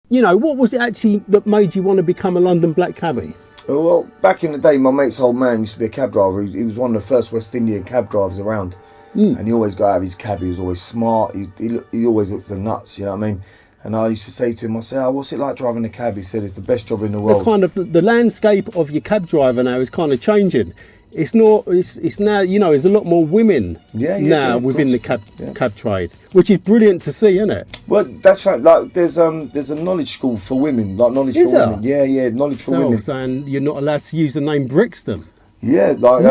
you know, what was it actually that made you want to become a London black cabbie? Well, back in the day, my mate's old man used to be a cab driver. He was one of the first West Indian cab drivers around. And he always got out of his cab. He was always smart. He always looked the nuts, you know what I mean? And I used to say to him, I said, oh, what's it like driving a cab? He said, it's the best job in the world. The landscape of your cab driver now is kind of changing. It's not. It's now. You know, there's a lot more women now within the cab trade, which is brilliant to see, isn't it? Well, that's right. Like there's a knowledge school for women, like knowledge for women. Yeah, knowledge for women. Saying you're not allowed to use the name Brixton. Yeah, like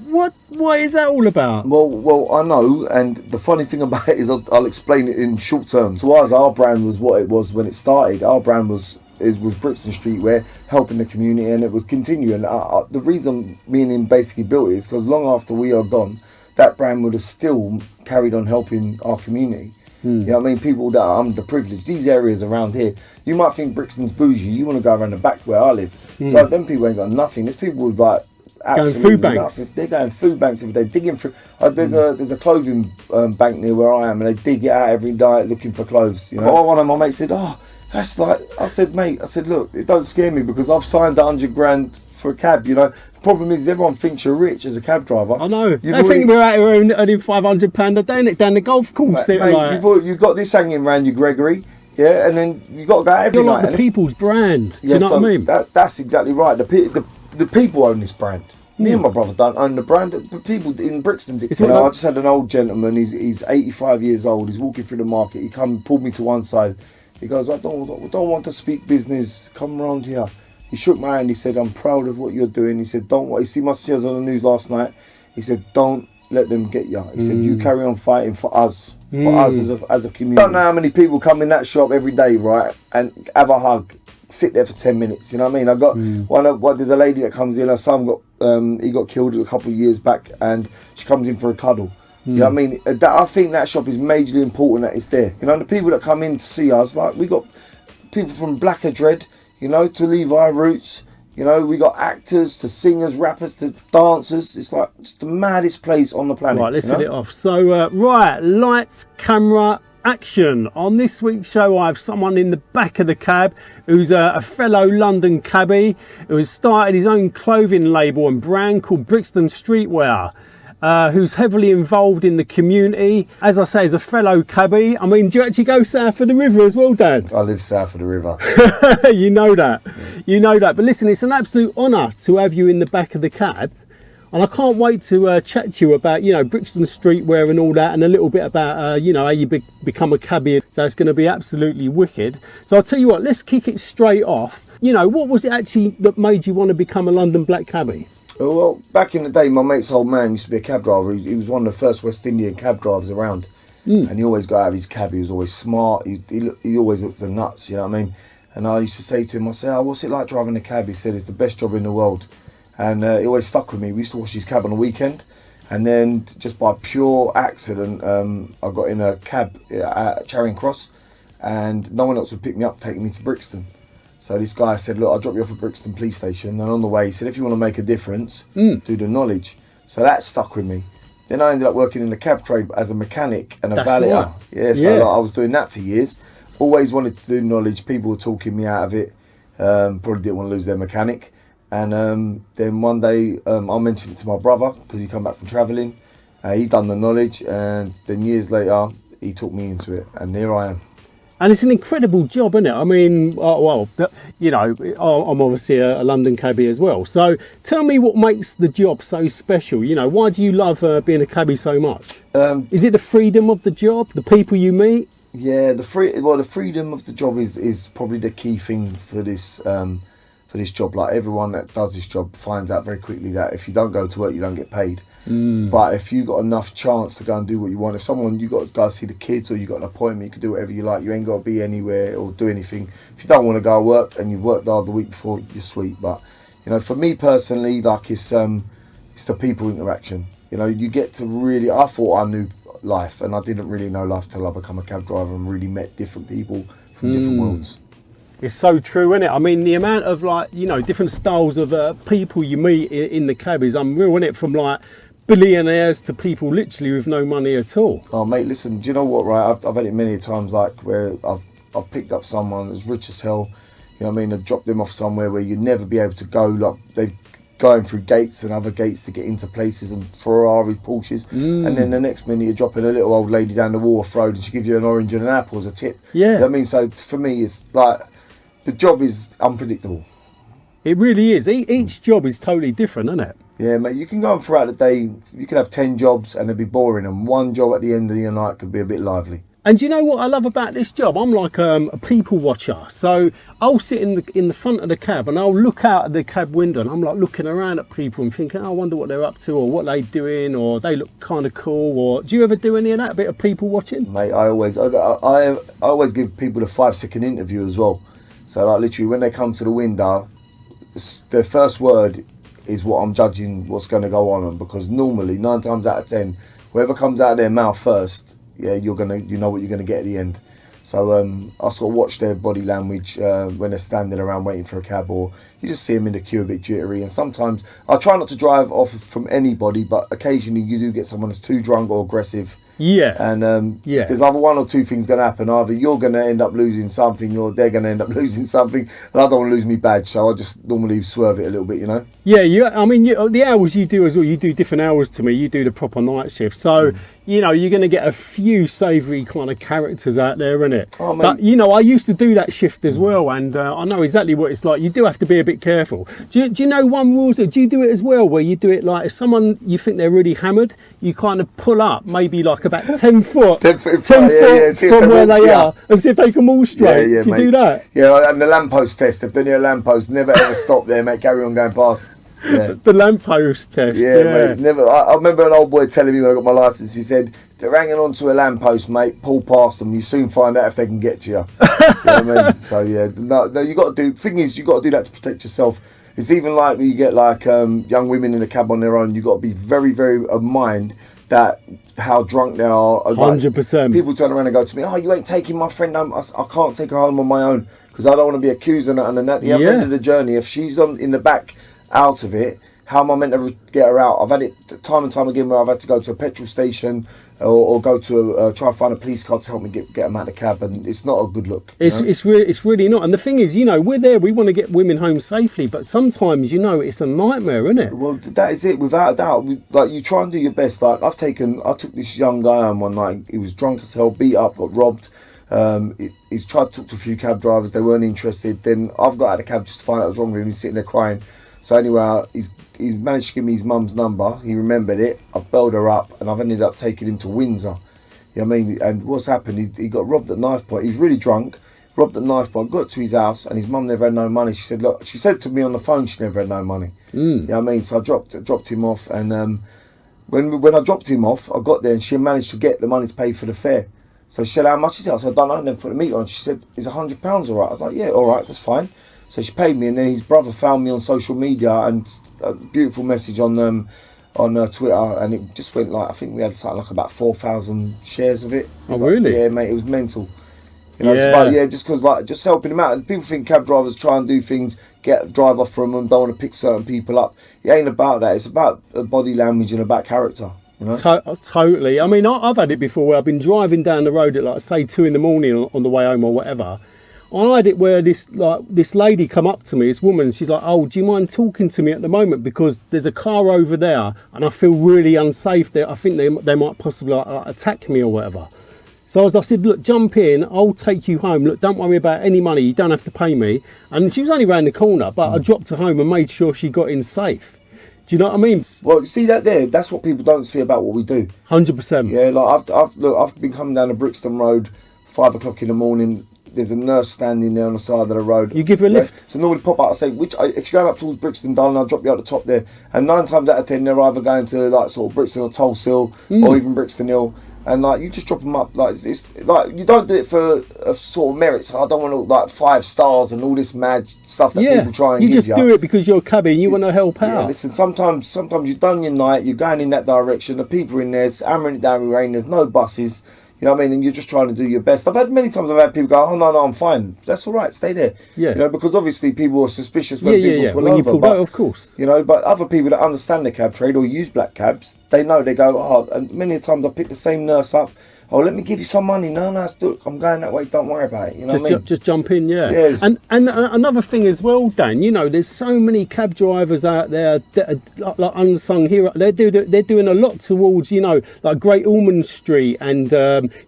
what is that all about? Well, I know, and the funny thing about it is I'll explain it in short terms. So our brand was what it was when it started. Our brand was Brixton Streetwear, helping the community, and it would continue. And the reason me and him basically built it is because long after we are gone, that brand would have still carried on helping our community. You know what I mean? People that are underprivileged, these areas around here, you might think Brixton's bougie, you want to go around the back where I live. So them people ain't got nothing. There's people with like going food banks. Nothing. They're going food banks every day, digging through. There's a clothing bank near where I am, and they dig it out every night looking for clothes. You know, but one of my mates said, "Oh, that's like," I said, "Mate," I said, "Look, it don't scare me because I've signed 100 grand for a cab." You know, the problem is everyone thinks you're rich as a cab driver. I know. They think we're out here earning £500 a day down the golf course. Mate, you've got this hanging around you, Gregory. Yeah, and then you got to go out every night. Like the people's brand. Do you know what I mean? That's exactly right. The people own this brand. Me and my brother don't own the brand, but people in Brixton do. You know, I just had an old gentleman, he's 85 years old, he's walking through the market, he pulled me to one side. He goes, I don't want to speak business, come round here. He shook my hand, he said, I'm proud of what you're doing. He said, don't what you see my seers on the news last night. He said, don't let them get you. He said, you carry on fighting for us as a community. I don't know how many people come in that shop every day, right, and have a hug, sit there for 10 minutes, you know what I mean? I got there's a lady that comes in, her son got killed a couple of years back, and she comes in for a cuddle. You know what I mean? I think that shop is majorly important that it's there. You know, the people that come in to see us, like we got people from Blacker Dread, you know, to Levi Roots, you know, we got actors to singers, rappers to dancers. It's like it's the maddest place on the planet. Right, let's hit it off. So, right, lights, camera, action. On this week's show, I have someone in the back of the cab who's a fellow London cabbie who has started his own clothing label and brand called Brixton Streetwear. Who's heavily involved in the community. As I say, as a fellow cabbie, I mean, do you actually go south of the river as well, Dad? I live south of the river. You know that. Yeah. You know that. But listen, it's an absolute honour to have you in the back of the cab. And I can't wait to chat to you about, you know, Brixton Streetwear and all that, and a little bit about, you know, how you become a cabbie. So it's going to be absolutely wicked. So I'll tell you what, let's kick it straight off. You know, what was it actually that made you want to become a London black cabbie? Well, back in the day, my mate's old man used to be a cab driver. He was one of the first West Indian cab drivers around. And he always got out of his cab. He was always smart. He always looked the nuts, you know what I mean? And I used to say to him, I said, oh, what's it like driving a cab? He said, it's the best job in the world. And it always stuck with me. We used to wash his cab on the weekend. And then just by pure accident, I got in a cab at Charing Cross, and no one else would pick me up, taking me to Brixton. So this guy said, look, I'll drop you off at Brixton police station. And on the way, he said, if you want to make a difference, do the knowledge. So that stuck with me. Then I ended up working in the cab trade as a mechanic and a valeter. Right. Yeah, so like, I was doing that for years. Always wanted to do knowledge. People were talking me out of it. Probably didn't want to lose their mechanic. And then one day, I mentioned it to my brother because he come back from travelling. He done the knowledge, and then years later, he took me into it. And here I am. And it's an incredible job, isn't it? I mean, well, you know, I'm obviously a London cabbie as well. So tell me what makes the job so special. You know, why do you love being a cabbie so much? Is it the freedom of the job, the people you meet? Yeah, the freedom of the job is probably the key thing for this job. Like everyone that does this job finds out very quickly that if you don't go to work, you don't get paid. But if you got enough chance to go and do what you want, if you got to go see the kids, or you got an appointment, you can do whatever you like. You ain't got to be anywhere or do anything. If you don't want to go work and you've worked hard the week before, you're sweet. But you know, for me personally, like it's the people interaction. You know, you get to really. I thought I knew life, and I didn't really know life till I become a cab driver and really met different people from different worlds. It's so true, isn't it? I mean, the amount of, like, you know, different styles of people you meet in the cab is unreal, isn't it? From like billionaires to people literally with no money at all. Oh mate, listen, do you know what, right? I've had it many times, like where I've I've picked up someone that's rich as hell, you know what I mean, and dropped them off somewhere where you'd never be able to go, like they're going through gates and other gates to get into places, and Ferrari, Porsches, and then the next minute you're dropping a little old lady down the Wharf Road and she gives you an orange and an apple as a tip. Yeah. You know what I mean? So for me, it's like, the job is unpredictable. It really is. Each job is totally different, isn't it? Yeah, mate, you can go on throughout the day, you can have 10 jobs and it'd be boring, and one job at the end of your night could be a bit lively. And do you know what I love about this job? I'm like a people watcher. So I'll sit in the front of the cab and I'll look out of the cab window and I'm like looking around at people and thinking, oh, I wonder what they're up to, or what they're doing, or they look kind of cool. Or do you ever do any of that, a bit of people watching? Mate, I always give people a 5-second interview as well. So like literally when they come to the window, their first word is what I'm judging what's going to go on, because normally 9 times out of 10, whoever comes out of their mouth first, yeah, you know what you're gonna get at the end. So I sort of watch their body language when they're standing around waiting for a cab, or you just see them in the queue a bit jittery. And sometimes I try not to drive off from anybody, but occasionally you do get someone that's too drunk or aggressive. Yeah. And yeah, there's either one or two things going to happen. Either you're going to end up losing something, or they're going to end up losing something. And I don't want to lose my badge, so I just normally swerve it a little bit, you know. Yeah. I mean, the hours you do as well. You do different hours to me. You do the proper night shift, so you know you're going to get a few savoury kind of characters out there, innit? Oh, mate. But you know, I used to do that shift as well, and I know exactly what it's like. You do have to be a bit careful. Do you know one rule? Do you do it as well, where you do it like if someone you think they're really hammered, you kind of pull up maybe like about 10 foot, 10 foot from where they yeah. are, and see if they come all straight. Yeah, do you mate. do that? Yeah, and the lamppost test. If they're near a lamppost, never ever stop there, mate. Carry on going past. Yeah. The lamppost test. Yeah, mate. Never. I remember an old boy telling me when I got my licence. He said, "If they're hanging onto a lamppost, mate, pull past them. You soon find out if they can get to you." You know what I mean? So yeah, no, you got to do. Thing is, you got to do that to protect yourself. It's even like when you get like young women in a cab on their own. You got to be very, very of mind that how drunk they are. 100%. People turn around and go to me, "Oh, you ain't taking my friend home." I can't take her home on my own because I don't want to be accused of that. And then at the end of the journey, if she's in the back out of it, how am I meant to get her out? I've had it time and time again where I've had to go to a petrol station or go to try and find a police car to help me get them out of the cab, and it's not a good look. It's really not. And the thing is, you know, we're there, we want to get women home safely, but sometimes, you know, it's a nightmare, isn't it? Well, that is it, without a doubt. Like, you try and do your best. Like, I took this young guy home one night. He was drunk as hell, beat up, got robbed. He's tried to talk to a few cab drivers, they weren't interested. Then I've got out of the cab just to find out what's wrong with him. He's sitting there crying. So anyway, he's managed to give me his mum's number. He remembered it. I've belled her up, and I've ended up taking him to Windsor. You know what I mean? And what's happened? He got robbed at knife point. He's really drunk. Robbed at knife point. Got to his house, and his mum never had no money. She said, "Look," she said to me on the phone, she never had no money. You know what I mean? So I dropped him off, and when I dropped him off, I got there, and she managed to get the money to pay for the fare. So she said, "How much is it?" I said, "I don't know. I never put the meter on." She said, "Is £100 all right?" I was like, "Yeah, all right, that's fine." So she paid me, and then his brother found me on social media, and a beautiful message on Twitter, and it just went like, I think we had something like about 4,000 shares of it. Oh, really? Yeah, mate, it was mental. You know, it's about, just because like just helping him out. And people think cab drivers try and do things, drive off from them, don't want to pick certain people up. It ain't about that. It's about body language and about character. You know? Totally. I mean, I've had it before where I've been driving down the road at like say 2 in the morning on the way home or whatever. I had it where this lady come up to me, this woman, she's like, "Oh, do you mind talking to me at the moment, because there's a car over there and I feel really unsafe there. I think they might possibly attack me or whatever." So I said, "Look, jump in, I'll take you home. Look, don't worry about any money, you don't have to pay me." And she was only round the corner, but I dropped her home and made sure she got in safe. Do you know what I mean? Well, you see that there? That's what people don't see about what we do. 100%. Yeah, like I've been coming down the Brixton Road, 5 o'clock in the morning. There's a nurse standing there on the side of the road. You give her a lift? So normally pop out, I say, if you're going up towards Brixton, darling, I'll drop you at the top there. And 9 times out of 10, they're either going to like sort of Brixton or Tulse Hill or even Brixton Hill. And like, you just drop them up. Like, it's like, you don't do it for a sort of merit. So I don't want to like 5 stars and all this mad stuff that people try and give you. You just do it because you're a cabbie and you want to help out. Listen, sometimes you've done your night, you're going in that direction, the people are in there, it's hammering it down with rain, there's no buses. You know what I mean? And you're just trying to do your best. I've had many times people go, "Oh, no, I'm fine. That's all right. Stay there." Yeah. You know, because obviously people are suspicious when people pull when over. You pull out, of course. You know, but other people that understand the cab trade or use black cabs, they know, they go, "Oh," and many times I pick the same nurse up oh, let me give you some money. No, look, I'm going that way. Don't worry about it. You know what I mean? Just jump in, yeah. Yeah. And another thing as well, Dan. You know, there's so many cab drivers out there that are like unsung heroes. They're doing a lot towards, you know, like Great Ormond Street, and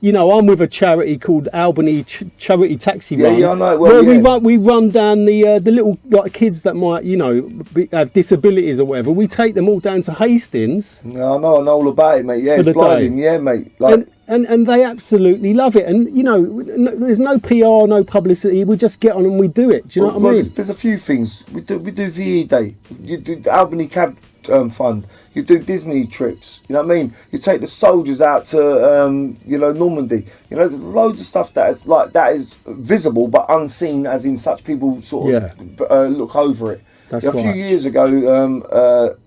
you know, I'm with a charity called Albany Charity Taxi Run. Yeah, I know. Well, where we run down the little like kids that might, you know, have disabilities or whatever. We take them all down to Hastings. No, I know all about it, mate. Yeah, For it's the blinding. day. Yeah, mate. Like. And they absolutely love it, and you know, there's no PR, no publicity. We just get on and we do it. Do you know what I mean? There's a few things we do VE Day. You do the Albany Cab Fund. You do Disney trips. You know what I mean? You take the soldiers out to you know, Normandy. You know, there's loads of stuff that is visible but unseen, as in such people sort of look over it. That's a few years ago,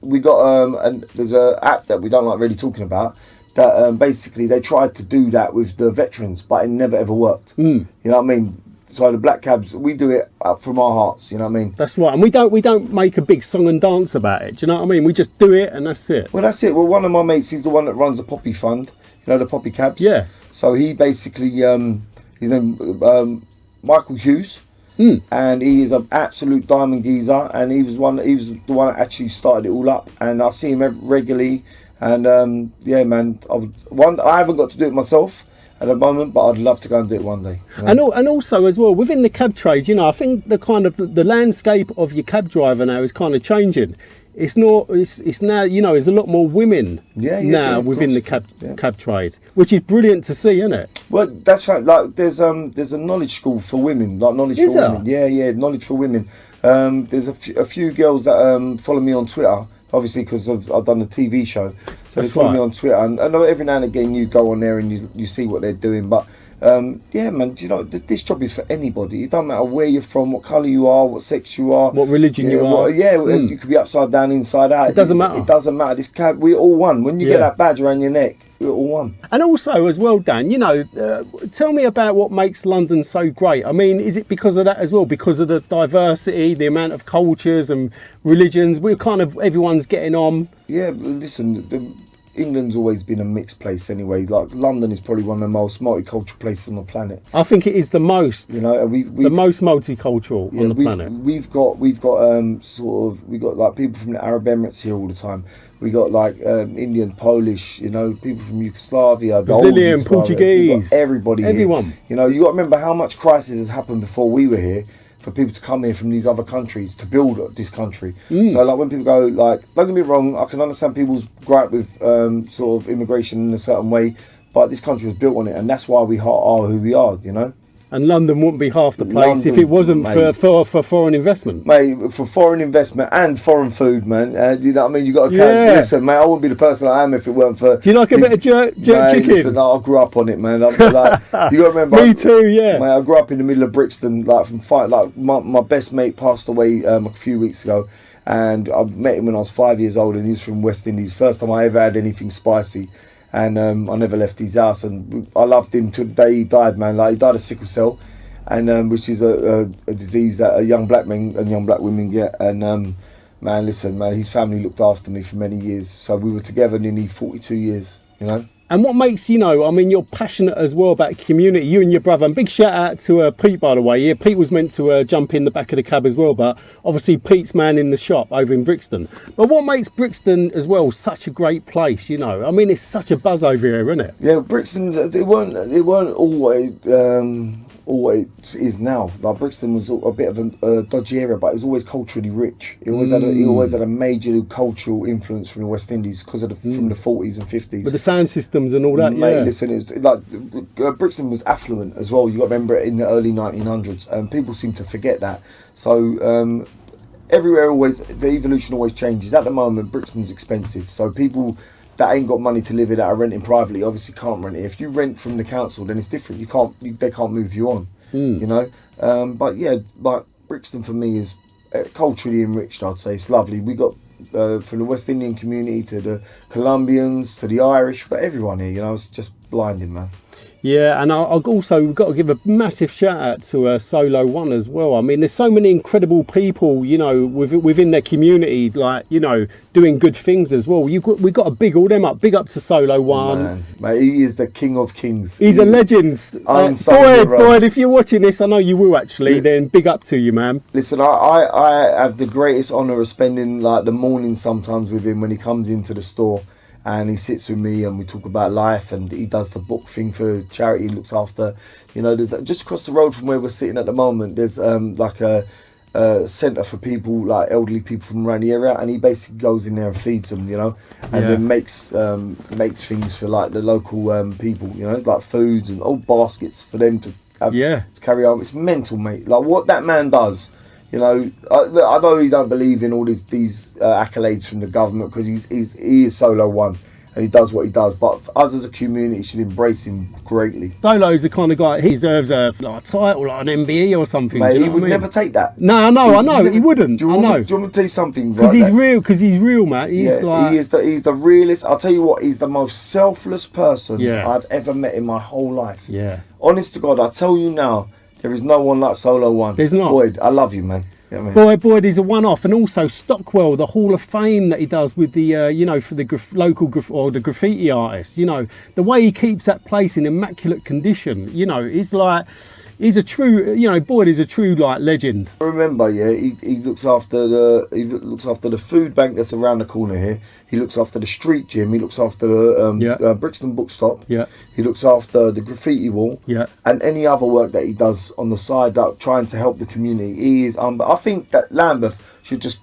we got and there's an app that we don't like really talking about. That basically they tried to do that with the veterans, but it never ever worked. You know what I mean? So the black cabs, we do it from our hearts. You know what I mean? That's right, and we don't make a big song and dance about it. Do you know what I mean? We just do it, and that's it. Well, that's it. Well, one of my mates, he's the one that runs the Poppy Fund. You know, the Poppy cabs. Yeah. So he basically, his name Michael Hughes, and he is an absolute diamond geezer, and he was the one that actually started it all up, and I see him regularly. And yeah, man, I haven't got to do it myself at the moment, but I'd love to go and do it one day. You know? And also as well, within the cab trade, you know, I think the kind of the landscape of your cab driver now is kind of changing. It's now, you know, there's a lot more women now within the cab trade, which is brilliant to see, isn't it? Well, that's right. Like there's a knowledge school for women, like knowledge for women. Yeah, knowledge for women. There's a few girls that follow me on Twitter. Obviously, because I've done the TV show, so they follow me on Twitter, and I know every now and again you go on there and you see what they're doing. But yeah, man, do you know, this job is for anybody. It doesn't matter where you're from, what colour you are, what sex you are, what religion you are. You could be upside down, inside out. It doesn't matter. It doesn't matter. This cab, we're all one. When you get that badge around your neck, we're all one. And also as well, Dan, you know, tell me about what makes London so great. I mean, is it because of that as well? Because of the diversity, the amount of cultures and religions? Everyone's getting on. Yeah, listen, England's always been a mixed place anyway. Like London is probably one of the most multicultural places on the planet. I think it is the most. You know, the most multicultural on the planet. We've got like people from the Arab Emirates here all the time. We got like Indian, Polish, you know, people from Yugoslavia, Brazilian, Portuguese, everybody. Everyone. Here. You know, you got to remember how much crisis has happened before we were here. For people to come here from these other countries to build this country. So like when people go, like, don't get me wrong, I can understand people's gripe with sort of immigration in a certain way, but this country was built on it, and that's why we are who we are, you know. And London wouldn't be half the place if it wasn't for foreign investment. Mate, for foreign investment and foreign food, man. You know what I mean? You got to listen, mate, I wouldn't be the person I am if it weren't for... Do you like a bit of jerk chicken? Listen, I grew up on it, man. Like, you got to remember... Me too, yeah. Mate, I grew up in the middle of Brixton, like my best mate passed away a few weeks ago, and I met him when I was 5 years old, and he was from West Indies. First time I ever had anything spicy. And I never left his house, and I loved him till the day he died, man. Like, he died of sickle cell, and which is a disease that young black men and young black women get. And man, listen, man, his family looked after me for many years, so we were together nearly 42 years, you know. And what makes, you know, I mean, you're passionate as well about community, you and your brother. And big shout out to Pete, by the way. Yeah, Pete was meant to jump in the back of the cab as well, but obviously Pete's man in the shop over in Brixton. But what makes Brixton as well such a great place, you know? I mean, it's such a buzz over here, isn't it? Yeah, Brixton, it weren't always is now. Like, Brixton was a bit of a dodgy area, but it was always culturally rich. It always had a major cultural influence from the West Indies because of from the 40s and 50s. But the sound systems and all that, mate, listen, it was like Brixton was affluent as well. You got to remember it in the early 1900s, and people seem to forget that. So everywhere the evolution always changes. At the moment, Brixton's expensive, so people that ain't got money to live in, that are renting privately, obviously can't rent it. If you rent from the council, then it's different. They can't move you on, you know. But yeah, like Brixton for me is culturally enriched. I'd say it's lovely. We got from the West Indian community to the Colombians to the Irish, but everyone here, you know, it's just blinding, man. Yeah, and I've also got to give a massive shout out to Solo One as well. I mean, there's so many incredible people, you know, within their community, like, you know, doing good things as well. We've got to big all them up. Big up to Solo One. Man, he is the king of kings. He's a legend. Boyd, if you're watching this, I know you will actually. Then big up to you, man. Listen, I have the greatest honour of spending like the morning sometimes with him when he comes into the store. And he sits with me and we talk about life, and he does the book thing for charity. He looks after, you know, there's just across the road from where we're sitting at the moment, there's like a centre for people, like elderly people from around the area, and he basically goes in there and feeds them, you know, and then makes things for like the local people, you know, like foods and old baskets for them to have to carry on. It's mental, mate. Like what that man does. You know, I know he don't believe in all these accolades from the government because he is Solo One and he does what he does. But us as a community should embrace him greatly. Solo's the kind of guy, he deserves a title, like an MBE or something. Mate, he would never take that. No, I know, he wouldn't. Do you want me to tell you something? Because he's real, man. He's he's the realest. I'll tell you what, he's the most selfless person I've ever met in my whole life. Yeah. Honest to God, I tell you now, there is no one like Solo One. There's not. Boyd, I love you, man. You know what I mean? Boyd is a one-off, and also Stockwell, the Hall of Fame that he does with the, you know, for the the graffiti artists. You know, the way he keeps that place in immaculate condition. You know, it's like he's a true, you know, Boyd is a true like legend. Remember, he looks after the food bank that's around the corner here. He looks after the street gym. He looks after the Brixton bookstop. Yeah. He looks after the graffiti wall. Yeah. And any other work that he does on the side, trying to help the community. He is. I think that Lambeth should just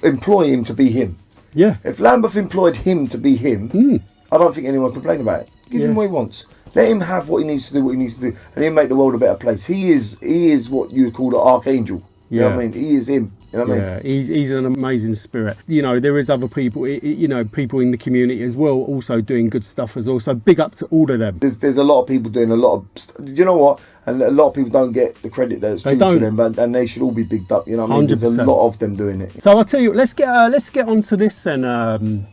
employ him to be him. Yeah. If Lambeth employed him to be him, I don't think anyone would complain about it. Give him what he wants. Let him have what he needs to do, and he'll make the world a better place. He is what you would call the archangel. You know what I mean? He is him. You know what I mean? He's an amazing spirit. You know, there is other people, you know, people in the community as well, also doing good stuff as well. So big up to all of them. There's a lot of people doing a lot of. You know what? And a lot of people don't get the credit that's due to them, and they should all be bigged up. You know what I mean? 100%. There's a lot of them doing it. So I'll tell you, let's get onto this then.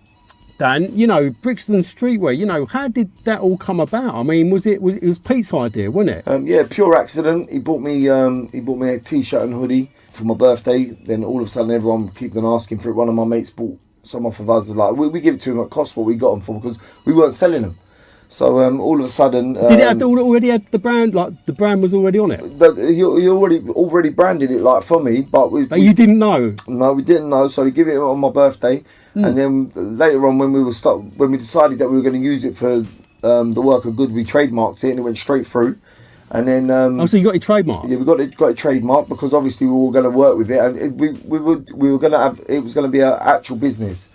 Dan, you know, Brixton Streetwear, you know, how did that all come about? I mean, it was Pete's idea, wasn't it? Yeah, pure accident. He bought me a t-shirt and hoodie for my birthday. Then all of a sudden, everyone kept on asking for it. One of my mates bought some off of us. Like we give it to him at cost what we got them for because we weren't selling them. So all of a sudden, did it already have the brand? Like the brand was already on it. He already branded it like for me, but you didn't know. No, we didn't know. So he gave it on my birthday, and then later on when we decided that we were going to use it for the work of good, we trademarked it and it went straight through. And then so you got your trademark? Yeah, we got a trademark because obviously we were going to work with it, and we were going to have it was going to be an actual business.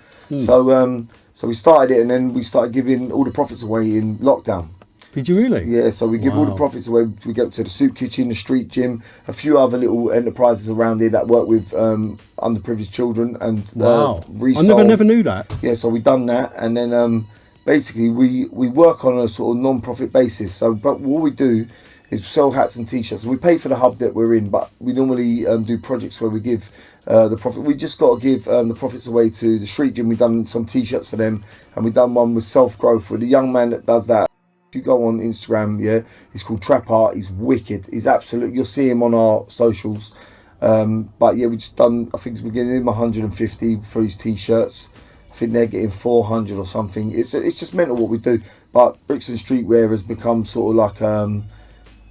So we started it, and then we started giving all the profits away in lockdown. Did you really? Yeah, so we give all the profits away. We go to the soup kitchen, the street gym, a few other little enterprises around here that work with underprivileged children and resale. I never knew that. Yeah, so we done that, and then basically we work on a sort of non-profit basis. So, but what we do is sell hats and t-shirts. We pay for the hub that we're in, but we normally do projects where we give the profit. We just got to give the profits away to the street gym. We've done some t-shirts for them, and we've done one with self-growth with a young man that does that. If you go on Instagram, he's called Trap Art. He's wicked. He's absolute. You'll see him on our socials. But yeah, we just done. I think we're getting him 150 for his t-shirts. I think they're getting 400 or something. It's just mental what we do. But Brixton Streetwear has become sort of like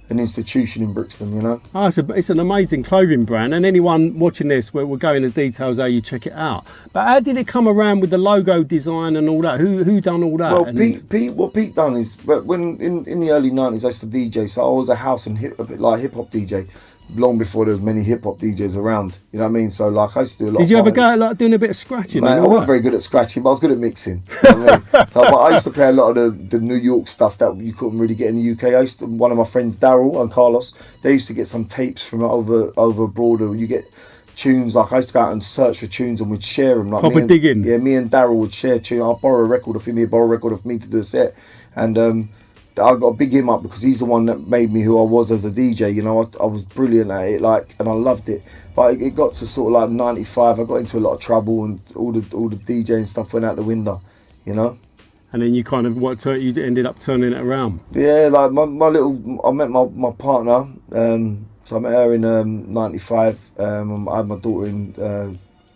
an institution in Brixton, you know. Oh, it's an amazing clothing brand, and anyone watching this, we'll go into details how you check it out. But how did it come around with the logo design and all that? Who done all that? Well, what Pete done is, when in the early 90s I used to DJ, so I was a house and hip hop DJ. Long before there was many hip hop DJs around, you know what I mean? So like I used to do a lot. Did you ever go like doing a bit of scratching? Mate, I wasn't very good at scratching, but I was good at mixing. You know what I mean? So but I used to play a lot of the New York stuff that you couldn't really get in the UK. One of my friends, Daryl and Carlos, they used to get some tapes from over abroad. You get tunes, like I used to go out and search for tunes and we'd share them. Like proper digging. Yeah, me and Daryl would share tunes. I'll borrow a record of him, he'd borrow a record of me to do a set, and I got to big him up because he's the one that made me who I was as a DJ. You know, I was brilliant at it, like, and I loved it. But it got to sort of like 95. I got into a lot of trouble, and all the DJing stuff went out the window. You know. And then you kind of you ended up turning it around. Yeah, like I met my partner. So I met her in '95. I had my daughter in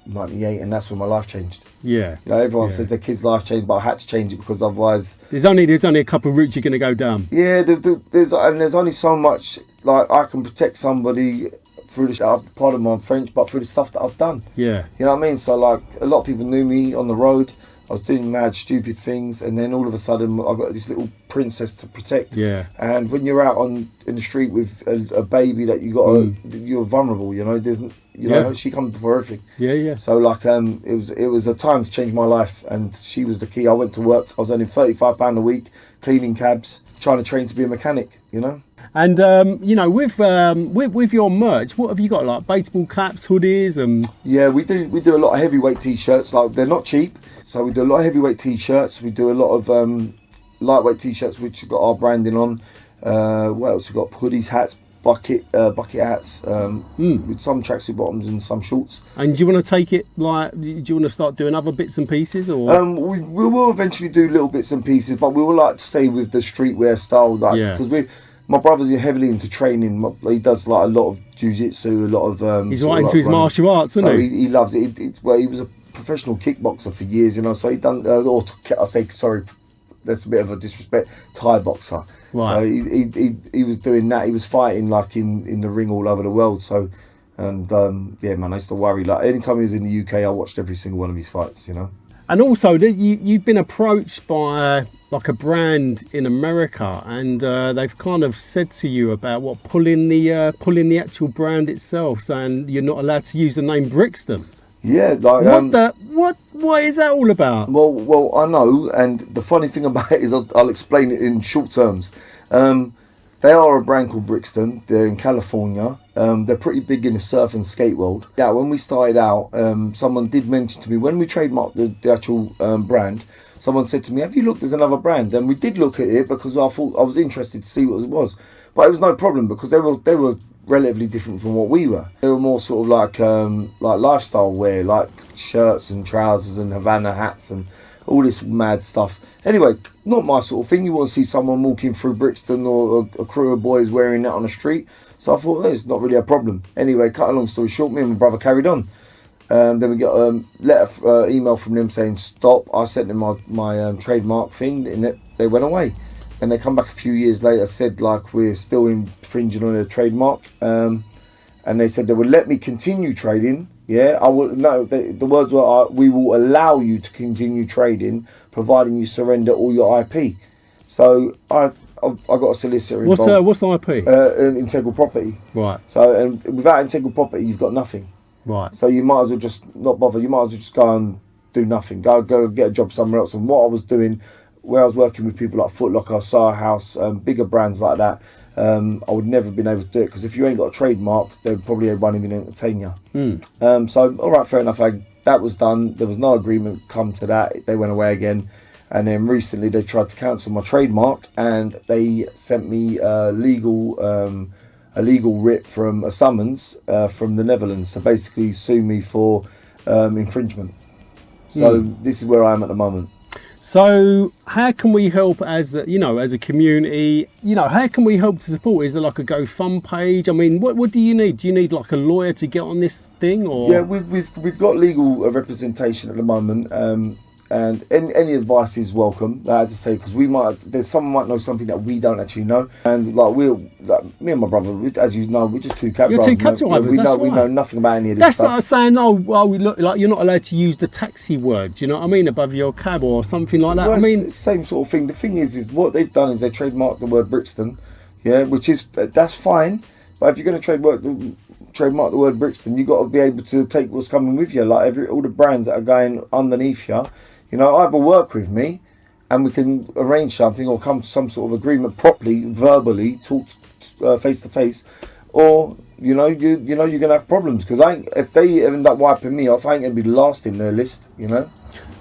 '98, and that's when my life changed. Yeah. You know, everyone says their kid's life changed, but I had to change it because otherwise. There's only a couple of routes you're going to go down. Yeah, there's only so much like I can protect somebody through pardon my French, but through the stuff that I've done. Yeah. You know what I mean? So like a lot of people knew me on the road. I was doing mad, stupid things, and then all of a sudden I got this little princess to protect. Yeah. And when you're out in the street with a baby that you're vulnerable. You know, there's she comes before everything. Yeah, yeah. So like it was a time to change my life, and she was the key. I went to work. I was earning £35 a week, cleaning cabs, trying to train to be a mechanic. You know. And you know, with your merch, what have you got? Like baseball caps, hoodies, and yeah, we do a lot of heavyweight t-shirts. Like they're not cheap, so we do a lot of heavyweight t-shirts. We do a lot of lightweight t-shirts, which have got our branding on. What else? We've got hoodies, hats, bucket hats, with some tracksuit bottoms and some shorts. And do you want to take it like? Do you want to start doing other bits and pieces, or? We will eventually do little bits and pieces, but we will like to stay with the streetwear style, like because my brother's heavily into training. He does like a lot of jiu-jitsu, a lot of. He's right into his martial arts, isn't he? He loves it. Well, he was a professional kickboxer for years, you know. So he done, that's a bit of a disrespect. Thai boxer. Right. So he was doing that. He was fighting like in the ring all over the world. So, and yeah, man, I used to worry. Like anytime he was in the UK, I watched every single one of his fights, you know. And also, you've been approached by like a brand in America, and they've kind of said to you about pulling the actual brand itself, saying you're not allowed to use the name Brixton. Yeah, like what is that all about? Well, I know, and the funny thing about it is I'll explain it in short terms. They are a brand called Brixton. They're in California. They're pretty big in the surf and skate world. Yeah, when we started out, someone did mention to me, when we trademarked the actual brand, someone said to me, have you looked, there's another brand? And we did look at it because I thought I was interested to see what it was. But it was no problem because they were relatively different from what we were. They were more sort of like lifestyle wear, like shirts and trousers and Havana hats and all this mad stuff. Anyway, not my sort of thing. You want to see someone walking through Brixton or a crew of boys wearing that on the street. So I thought, it's not really a problem. Anyway, cut a long story short, me and my brother carried on. Then we got a email from them saying stop. I sent them my trademark thing, and they went away. And they come back a few years later, said like we're still infringing on their trademark. And they said they would let me continue trading. Yeah, I will. No, the words were, we will allow you to continue trading, providing you surrender all your IP. So I got a solicitor involved. What's the IP? Integral property. Right. So, and without integral property, you've got nothing. Right. So you might as well just not bother. You might as well just go and do nothing. Go get a job somewhere else. And what I was doing, where I was working with people like Foot Locker, Sire House, bigger brands like that, I would never have been able to do it because if you ain't got a trademark, they probably won't even entertain you. So, all right, fair enough. That was done. There was no agreement come to that. They went away again. And then recently they tried to cancel my trademark and they sent me a legal writ from a summons from the Netherlands to basically sue me for infringement. So this is where I am at the moment. So how can we help as a community? How can we help to support? Is there like a GoFund page? I mean, what do you need? Do you need like a lawyer to get on this thing, or? Yeah, we've got legal representation at the moment, and any advice is welcome. As I say, because someone might know something that we don't actually know, and me and my brother, as you know, we're just two cab drivers. You're two cab drivers. We know nothing about any of this That's stuff. like saying, we look like you're not allowed to use the taxi word. Do you know what I mean? Above your cab or something like that. Well, I mean, it's the same sort of thing. The thing is what they've done is they trademarked the word Brixton, yeah, which is that's fine. But if you're going to trademark the word Brixton, you've got to be able to take what's coming with you, like all the brands that are going underneath you. Either work with me and we can arrange something or come to some sort of agreement properly, verbally, talk face to face, or you're going to have problems because if they end up wiping me off, I ain't going to be the last in their list,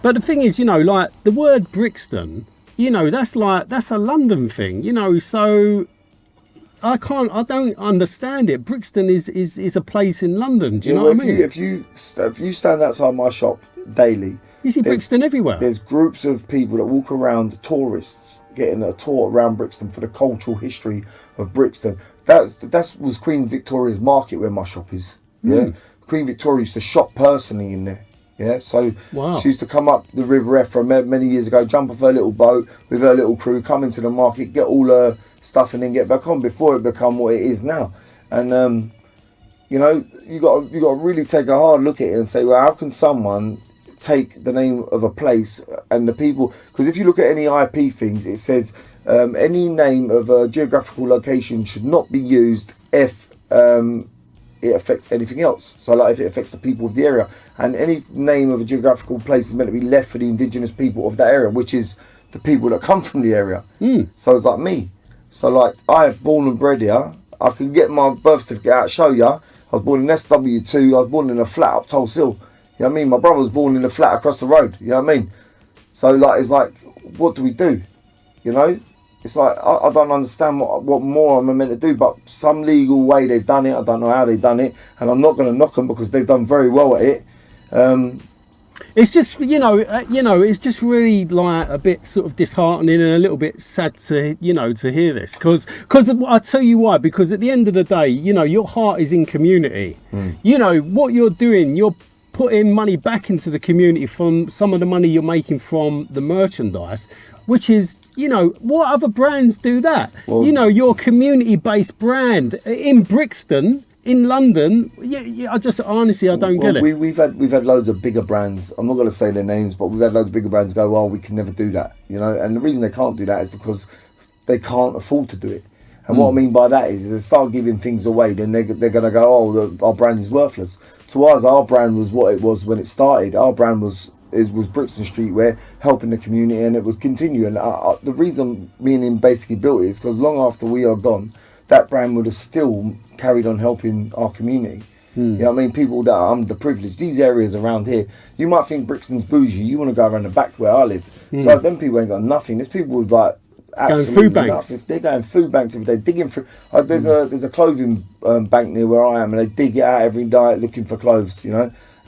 But the thing is, like the word Brixton, that's a London thing, so I don't understand it. Brixton is a place in London. Do you know what I mean? If you stand outside my shop daily. You see Brixton everywhere. There's groups of people that walk around, tourists, getting a tour around Brixton for the cultural history of Brixton. That was Queen Victoria's Market where my shop is. Yeah, Queen Victoria used to shop personally in there. Yeah, so she used to come up the River Effra many years ago, jump off her little boat with her little crew, come into the market, get all her stuff, and then get back on before it become what it is now. And you know, you got to really take a hard look at it and say, well, how can someone take the name of a place and the people? Because if you look at any IP things, it says any name of a geographical location should not be used if it affects anything else. So like if it affects the people of the area, and any name of a geographical place is meant to be left for the indigenous people of that area, which is the people that come from the area. So it's like me. So like I am born and bred here. I can get my birth certificate out, show you. I was born in SW2. I was born in a flat up Tulse Hill. You know what I mean? My brother was born in a flat across the road. You know what I mean? So like it's like, what do we do? You know? It's like, I don't understand what more I'm meant to do, but some legal way they've done it. I don't know how they've done it, and I'm not going to knock them because they've done very well at it. It's just, it's just really like a bit sort of disheartening and a little bit sad to, to hear this. Because I'll tell you why, because at the end of the day, your heart is in community. What you're doing, you're putting money back into the community from some of the money you're making from the merchandise. Which is, what other brands do that? Well, your community-based brand in Brixton, in London. I just honestly, I don't get it. We've had loads of bigger brands. I'm not going to say their names, but we've had loads of bigger brands go, well, we can never do that, And the reason they can't do that is because they can't afford to do it. And what I mean by that is they start giving things away, then they're going to go, oh, our brand is worthless. To us, our brand was what it was when it started. Our brand was Brixton Streetwear, helping the community, and it would continue. And the reason me and him basically built it is because long after we are gone, that brand would have still carried on helping our community. You know what I mean? People that are underprivileged, these areas around here, you might think Brixton's bougie, you want to go around the back where I live. So them people ain't got nothing. There's people with like going food banks. Nothing. They're going food banks every day, digging for. There's a clothing bank near where I am, and they dig it out every night looking for clothes,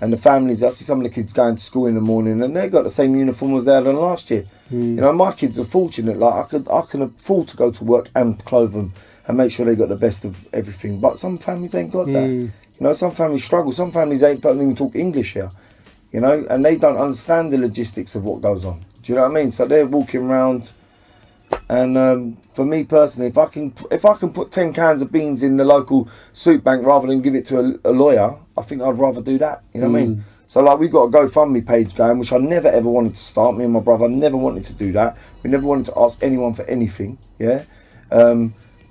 And the families, I see some of the kids going to school in the morning, and they've got the same uniform as they had on last year. My kids are fortunate. Like I can afford to go to work and clothe them and make sure they got the best of everything. But some families ain't got that. Some families struggle. Some families don't even talk English here. And they don't understand the logistics of what goes on. Do you know what I mean? So they're walking around. And for me personally, if I can put 10 cans of beans in the local soup bank rather than give it to a lawyer, I think I'd rather do that. You know what I mean? So like we've got a GoFundMe page going, which I never ever wanted to start. Me and my brother never wanted to do that. We never wanted to ask anyone for anything. Yeah.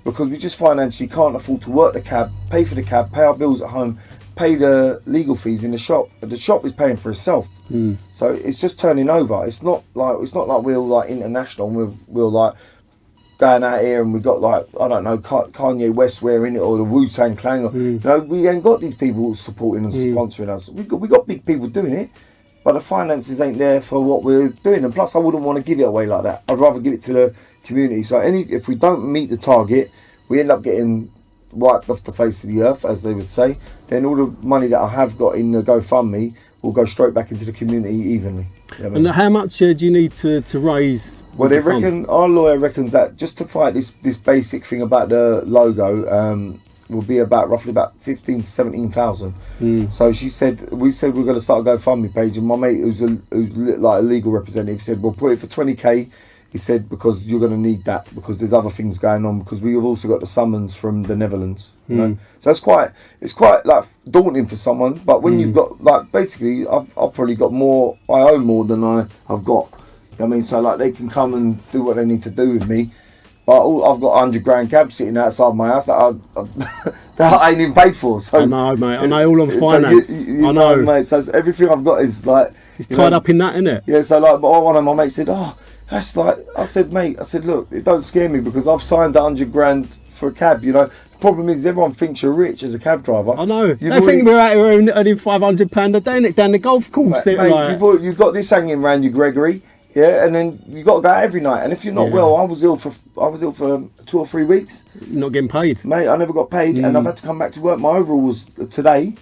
Because we just financially can't afford to work the cab, pay for the cab, pay our bills at home, pay the legal fees in the shop. The shop is paying for itself. So it's just turning over. It's not like we're like international and we're like going out here and we've got like, I don't know, Kanye West wearing it or the Wu-Tang Clan. Or, we ain't got these people supporting and sponsoring us. We got big people doing it, but the finances ain't there for what we're doing. And plus I wouldn't want to give it away like that. I'd rather give it to the community. So if we don't meet the target, we end up getting wiped off the face of the earth, as they would say. Then all the money that I have got in the GoFundMe will go straight back into the community evenly. You know what I mean? And how much do you need to raise? Well, they reckon, our lawyer reckons that just to fight this basic thing about the logo will be roughly about 15 to 17,000. So we said we're going to start a GoFundMe page, and my mate who's like a legal representative said we'll put it for 20k. He said, because you're going to need that, because there's other things going on, because we've also got the summons from the Netherlands, So it's quite like daunting for someone, but when you've got, like, basically, I've probably got more, I own more than I've got, you know what I mean? So, like, they can come and do what they need to do with me, but I've got 100 grand cab sitting outside my house that I ain't even paid for. So I know, mate, I know, all on finance. So I know, mate, so everything I've got is, like... It's tied up in that, isn't it? Yeah, so, like, but one of my mates said, that's like, I said, mate, look, it don't scare me because I've signed 100 grand for a cab, The problem is everyone thinks you're rich as a cab driver. I know. They think we're out here earning £500 a day down the golf course. Mate, you've got this hanging around you, Gregory, yeah, and then you got to go out every night. And if you're not well, I was ill for 2 or 3 weeks. Not getting paid. Mate, I never got paid and I've had to come back to work. My overall was today.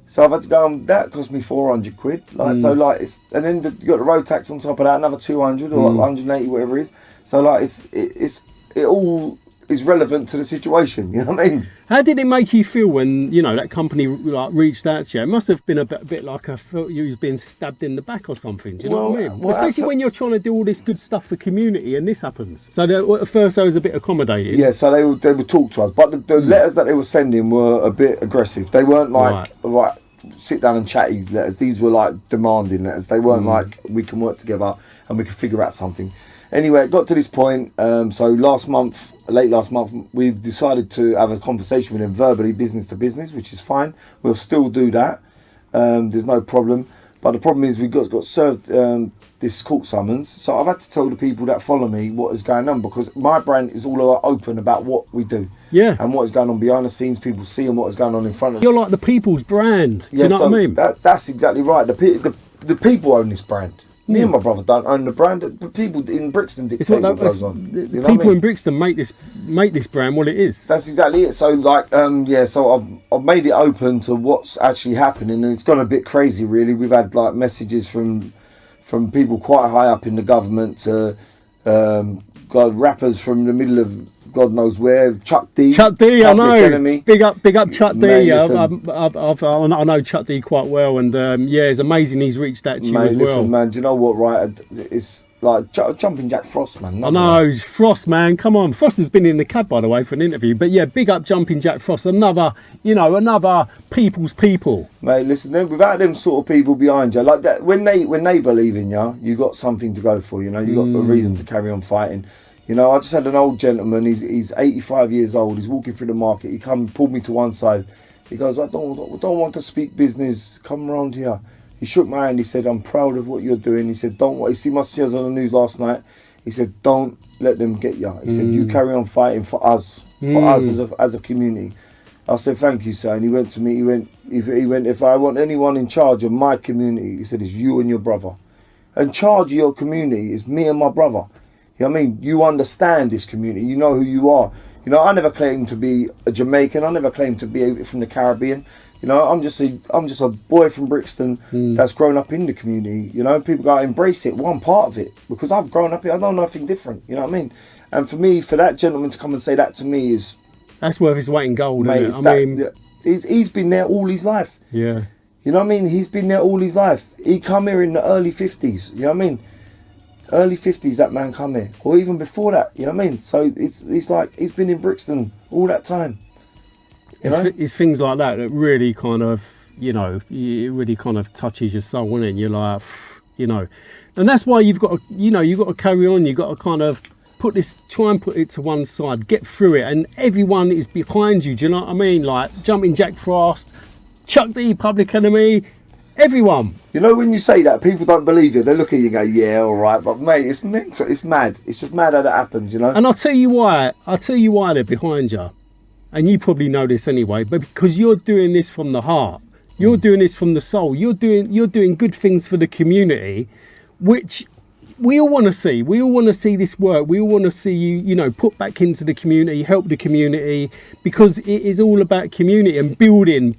So I've had to go on, that cost me 400 quid. Like, so like, and then you got the road tax on top of that, another 200 or 180, whatever it is. So like, it all is relevant to the situation, you know what I mean? How did it make you feel when, you know, that company like reached out to you? It must have been a bit like I felt you was being stabbed in the back or something. Do you know what I mean? Well, especially when you're trying to do all this good stuff for community and this happens. So at first I was a bit accommodating. Yeah, so they would talk to us, but the letters that they were sending were a bit aggressive. They weren't like, right, sit down and chatty letters. These were like demanding letters. They weren't like, we can work together and we can figure out something. Anyway, it got to this point, so late last month, we've decided to have a conversation with them verbally, business to business, which is fine. We'll still do that. There's no problem. But the problem is we got served this court summons. So I've had to tell the people that follow me what is going on, because my brand is all open about what we do. Yeah. And what is going on behind the scenes, people seeing what is going on in front of them. You're like the people's brand. Do you know what I mean? That's exactly right. The people own this brand. Me and my brother don't own the brand. The people in Brixton dictate what goes on. The people in Brixton make this brand what it is. That's exactly it. So like, so I've made it open to what's actually happening, and it's gone a bit crazy really. We've had like messages from people quite high up in the government to rappers from the middle of God knows where. Chuck D, I know. Enemy. Big up Chuck D. Mate, I know Chuck D quite well, and it's amazing he's reached that to you as well. Listen, man, do you know what? Right, it's like Jumping Jack Frost, man. I know Frost, man. Come on, Frost has been in the cab by the way for an interview, but yeah, big up Jumping Jack Frost. Another people's people. Mate, listen, without them sort of people behind you, like that, when they believe in you, you got something to go for. You know, you got a reason to carry on fighting. You know, I just had an old gentleman, he's 85 years old, he's walking through the market, he pulled me to one side. He goes, I don't want to speak business, come around here. He shook my hand, he said, I'm proud of what you're doing. He said, you see my seals on the news last night? He said, don't let them get you. He said, you carry on fighting for us as a community. I said, thank you, sir. And he went to me, he went, if I want anyone in charge of my community, he said, it's you and your brother. In charge of your community is me and my brother. You know what I mean? You understand this community. You know who you are. You know, I never claimed to be a Jamaican. I never claimed to be from the Caribbean. You know, I'm just a boy from Brixton that's grown up in the community. You know, people got to embrace it. One part of it, because I've grown up here. I don't know nothing different. You know what I mean? And for me, for that gentleman to come and say that to me that's worth his weight in gold. Mate, isn't it? He's been there all his life. Yeah. You know what I mean? He's been there all his life. He come here in the early 50s. You know what I mean? Early 50s, that man come here, or even before that. You know what I mean? So it's like he's been in Brixton all that time. It's things like that really kind of, it really kind of touches your soul, isn't it? You're like, and that's why you've got to carry on. You've got to kind of try and put it to one side, get through it, and everyone is behind you. Do you know what I mean? Like Jumping Jack Frost, Chuck D, Public Enemy. Everyone. You know, when you say that, people don't believe you. They look at you and go, yeah, all right. But, mate, it's mental. It's mad. It's just mad how that happens, you know? And I'll tell you why they're behind you. And you probably know this anyway, but because you're doing this from the heart. You're doing this from the soul. You're doing good things for the community, which we all want to see. We all want to see this work. We all want to see you, put back into the community, help the community, because it is all about community and building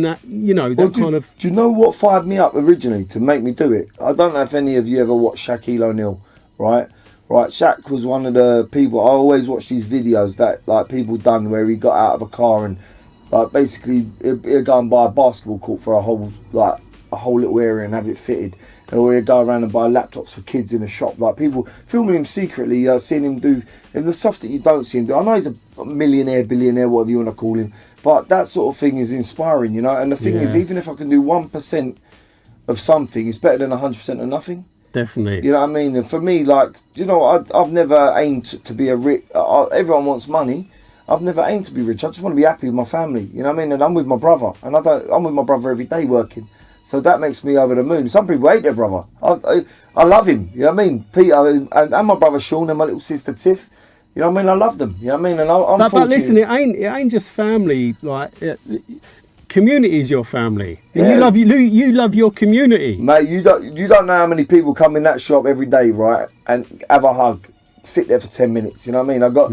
that, kind of... Do you know what fired me up originally to make me do it? I don't know if any of you ever watched Shaquille O'Neal, right? Right, Shaq was one of the people, I always watch these videos that like people done where he got out of a car and like basically he'd go and buy a basketball court for a whole little area and have it fitted. Or he'd go around and buy laptops for kids in a shop. Like people filming him secretly, seeing him do and the stuff that you don't see him do. I know he's a millionaire, billionaire, whatever you want to call him, but that sort of thing is inspiring, you know. And the thing is, even if I can do 1% of something, it's better than 100% of nothing. Definitely. You know what I mean? And for me, like, I've never aimed to be a rich... everyone wants money. I've never aimed to be rich. I just want to be happy with my family. You know what I mean? And I'm with my brother. And I'm with my brother every day working. So that makes me over the moon. Some people hate their brother. I love him. You know what I mean? Peter and my brother Sean and my little sister Tiff. You know what I mean? I love them. You know what I mean? And I'm but listen, it ain't just family. Like... community is your family, and you love your community, mate. You don't know how many people come in that shop every day, right, and have a hug, sit there for 10 minutes. You know what I mean? I got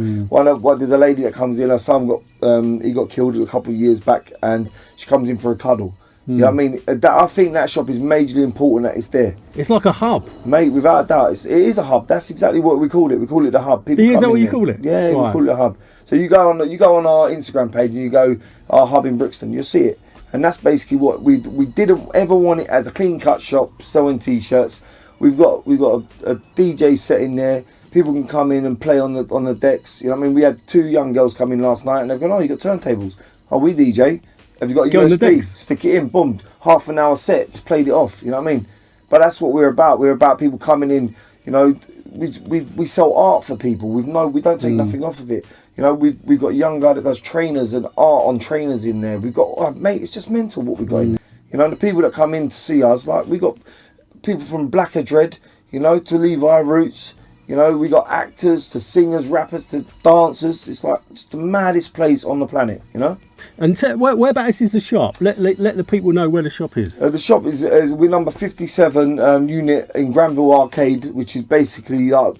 there's a lady that comes in. Her son got killed a couple of years back, and she comes in for a cuddle. You know what I mean? I think that shop is majorly important that it's there. It's like a hub. Mate, without a doubt, it is a hub. That's exactly what we call it. We call it the hub. People Is that what you call it? Yeah, Right. we call it a hub. So you go on our Instagram page and you go, our hub in Brixton, you'll see it. And that's basically what we didn't ever want it as a clean cut shop selling t-shirts. We've got a DJ set in there. People can come in and play on the decks. You know what I mean? We had 2 young girls come in last night and they've gone, oh, you got turntables. Oh, we DJ. Have you got a Go on the USB? decks. Stick it in, boom, half an hour set, just played it off. You know what I mean? But that's what we're about. We're about people coming in. You know, we sell art for people. We don't take nothing off of it. You know, we've got a young guy that does trainers and art on trainers in there. We've got mate, it's just mental what we've got in there. You know, the people that come in to see us, like we got people from Blacker Dread, you know, to Levi Roots. You know, we got actors to singers, rappers to dancers. It's like it's the maddest place on the planet, you know. And whereabouts is the shop? Let the people know where the shop is. The shop is we're number 57 unit in Granville Arcade, which is basically like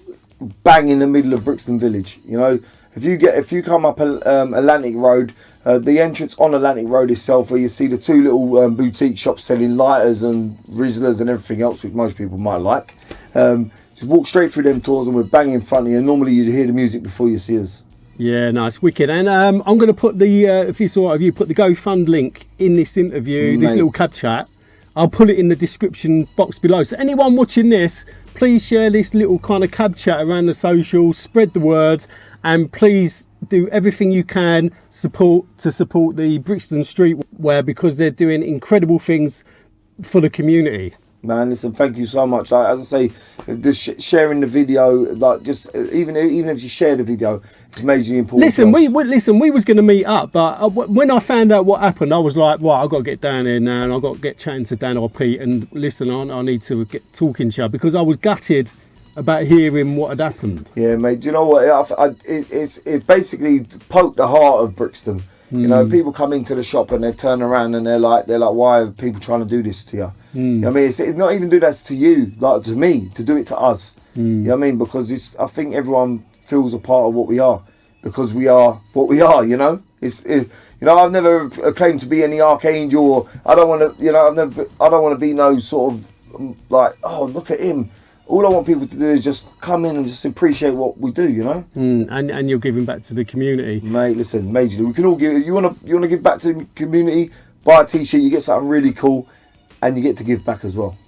bang in the middle of Brixton Village. You know, if you come up Atlantic Road, the entrance on Atlantic Road itself, where you see the 2 little boutique shops selling lighters and Rizzlers and everything else, which most people might like. Just walk straight through them doors and we're bang in front of you. Normally you'd hear the music before you see us. Yeah, nice, wicked. And I'm going to put if it's all right with you, put the GoFund link in this interview, this little cab chat. I'll put it in the description box below. So anyone watching this, please share this little kind of cab chat around the socials, spread the word, and please do everything you can support the Brixton Streetwear, because they're doing incredible things for the community. Man, listen, thank you so much. Like, as I say, just sharing the video, like just even if you share the video, it's majorly important. Listen, we was going to meet up, but when I found out what happened, I was like, well, I've got to get down here now, and I've got to get chatting to Dan or Pete, and listen, I need to get talking to you, because I was gutted about hearing what had happened. Yeah, mate. Do you know what? It basically poked the heart of Brixton. You know, people come into the shop and they've turned around and they're like, why are people trying to do this to you? You know what I mean? It's not even do that to you, like to me, to do it to us. You know what I mean? Because I think everyone feels a part of what we are, because we are what we are. You know, you know, I've never claimed to be any archangel, or I don't want to. You know, I don't want to be no sort of like, oh, look at him. All I want people to do is just come in and just appreciate what we do, you know. And you're giving back to the community, mate. Listen, majorly, we can all give. You want to give back to the community? Buy a t-shirt, you get something really cool, and you get to give back as well.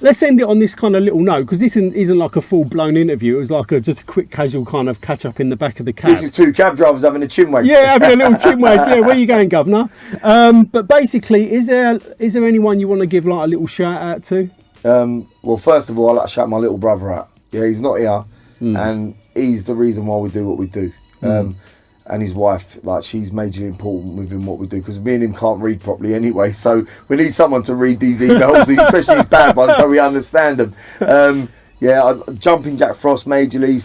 Let's end it on this kind of little note, because this isn't like a full-blown interview. It was like just a quick, casual kind of catch-up in the back of the cab. This is 2 cab drivers having a chinwag. Yeah, having a little chinwag. Yeah, where you going, governor? But basically, is there anyone you want to give like a little shout out to? Well, first of all, I'd like to shout my little brother out. Yeah, he's not here, and he's the reason why we do what we do. And his wife, like, she's majorly important within what we do, because me and him can't read properly anyway, so we need someone to read these emails, especially these bad ones, so we understand them. Jumping Jack Frost majorly,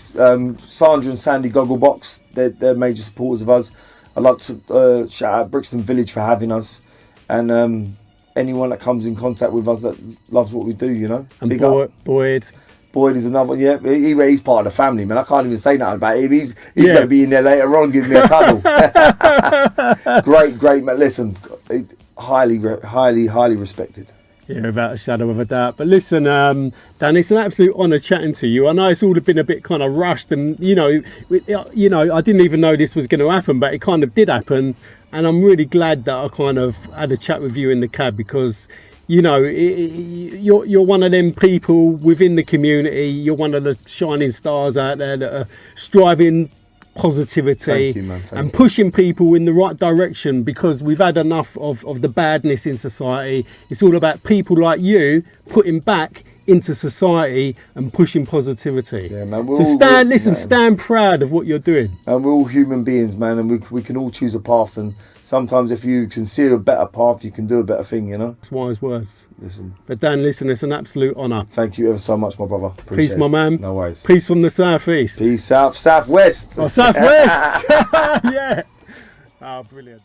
Sandra and Sandy Gogglebox, they're major supporters of us. I'd like to shout out Brixton Village for having us, and anyone that comes in contact with us that loves what we do, you know. And Boyd is another one. Yeah, he's part of the family, man. I can't even say nothing about him. He's going to be in there later on giving me a cuddle. great man. Listen, highly respected. Yeah, without a shadow of a doubt. But listen, Dan, it's an absolute honour chatting to you. I know it's all been a bit kind of rushed, and you know, I didn't even know this was going to happen, but it kind of did happen, and I'm really glad that I kind of had a chat with you in the cab, because you know, you're one of them people within the community. You're one of the shining stars out there that are striving positivity and pushing people in the right direction, because we've had enough of the badness in society. It's all about people like you putting back into society and pushing positivity. Yeah, man. So stand proud of what you're doing. And we're all human beings, man, and we can all choose a path, and sometimes if you can see a better path, you can do a better thing, you know. It's wise words. Listen. But Dan, listen, it's an absolute honour. Thank you ever so much, my brother. Peace, my man. No worries. Peace from the southeast. Peace southwest. Oh, southwest. Yeah. Oh, brilliant.